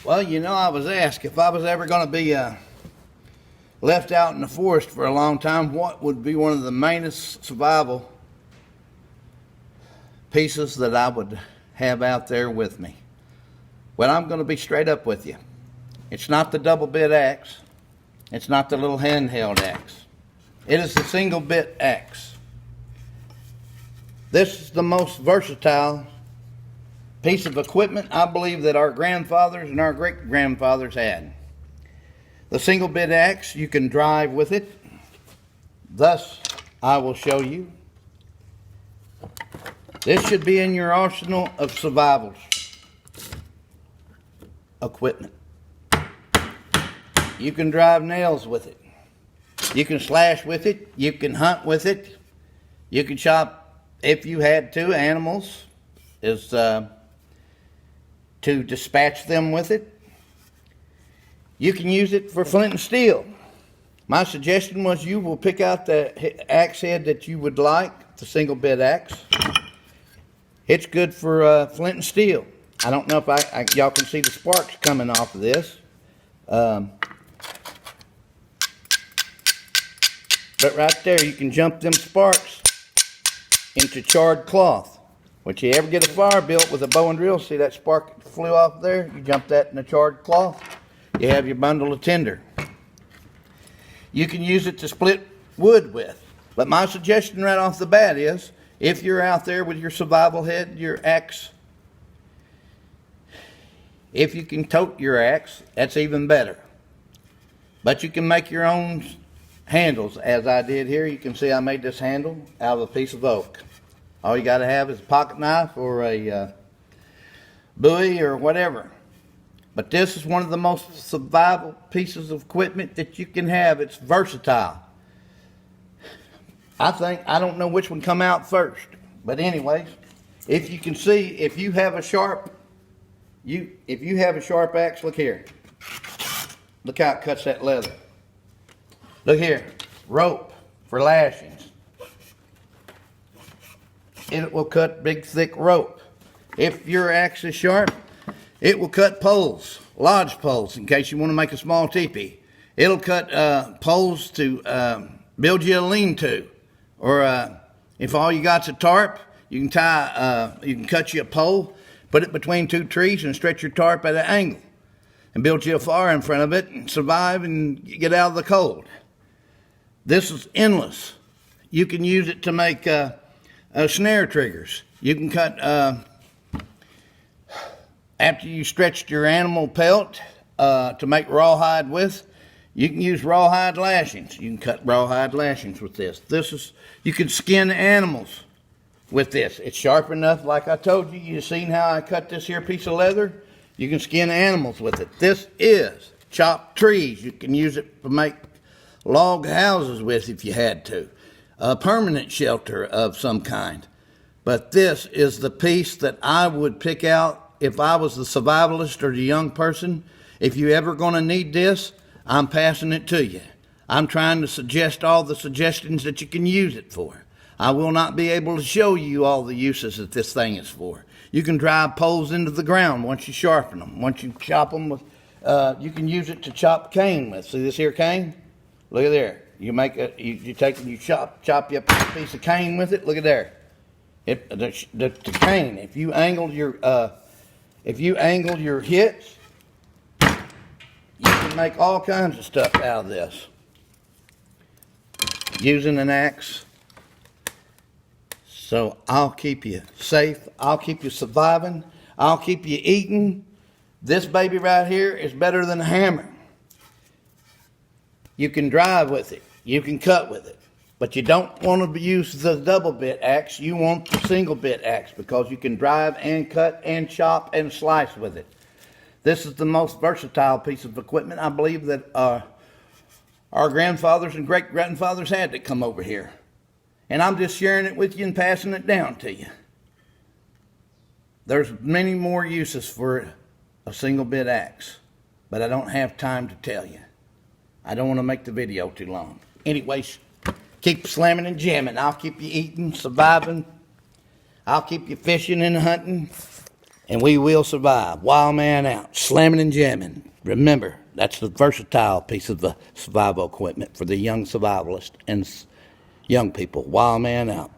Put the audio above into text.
Well, I was asked if I was ever going to be left out in the forest for a long time, what would be one of the mainest survival pieces that I would have out there with me? Well, I'm going to be straight up with you. It's not the double bit axe. It's not the little handheld axe. It is the single bit axe. This is the most versatile piece of equipment I believe that our grandfathers and our great grandfathers had. The single bit axe, you can drive with it. Thus, I will show you. This should be in your arsenal of survival equipment. You can drive nails with it. You can slash with it. You can hunt with it. You can chop, if you had to, animals, to dispatch them with it. You can use it for flint and steel. My suggestion was you will pick out the axe head that you would like, the single bit axe. It's good for flint and steel. I don't know if y'all can see the sparks coming off of this. But right there, you can jump them sparks into charred cloth. When you ever get a fire built with a bow and drill, see that spark flew off there? You jump that in the charred cloth, you have your bundle of tinder. You can use it to split wood with. But my suggestion right off the bat is, if you're out there with your survival head, your axe, if you can tote your axe, that's even better. But you can make your own handles, as I did here. You can see I made this handle out of a piece of oak. All you got to have is a pocket knife or a buoy or whatever. But this is one of the most survival pieces of equipment that you can have. It's versatile. I don't know which one come out first. But anyways, if you can see, if you have a sharp axe, look here. Look how it cuts that leather. Look here, rope for lashings. It will cut big, thick rope. If your axe is sharp, it will cut poles, lodge poles, in case you want to make a small teepee. It'll cut poles to build you a lean-to. Or if all you got's a tarp, you can cut you a pole, put it between two trees and stretch your tarp at an angle. And build you a fire in front of it and survive and get out of the cold. This is endless. You can use it to make snare triggers. You can cut, after you stretched your animal pelt to make rawhide with, you can use rawhide lashings. You can cut rawhide lashings with this. You can skin animals with this. It's sharp enough, like I told you. You've seen how I cut this here piece of leather? You can skin animals with it. This is chopped trees. You can use it to make log houses with if you had to. A permanent shelter of some kind. But this is the piece that I would pick out if I was the survivalist or the young person. If you're ever going to need this, I'm passing it to you. I'm trying to suggest all the suggestions that you can use it for. I will not be able to show you all the uses that this thing is for. You can drive poles into the ground once you sharpen them. Once you chop them with, you can use it to chop cane with. See this here cane? Look at there. You chop you a piece of cane with it. Look at there. The cane. If you angle your hits, you can make all kinds of stuff out of this. Using an axe. So I'll keep you safe. I'll keep you surviving. I'll keep you eating. This baby right here is better than a hammer. You can drive with it. You can cut with it. But you don't want to use the double bit axe. You want the single bit axe because you can drive and cut and chop and slice with it. This is the most versatile piece of equipment I believe that our grandfathers and great grandfathers had that come over here. And I'm just sharing it with you and passing it down to you. There's many more uses for a single bit axe, but I don't have time to tell you. I don't want to make the video too long. Anyways, keep slamming and jamming. I'll keep you eating, surviving. I'll keep you fishing and hunting. and we will survive. Wildman out. Slamming and jamming. Remember, that's the versatile piece of the survival equipment for the young survivalist and young people. Wildman out.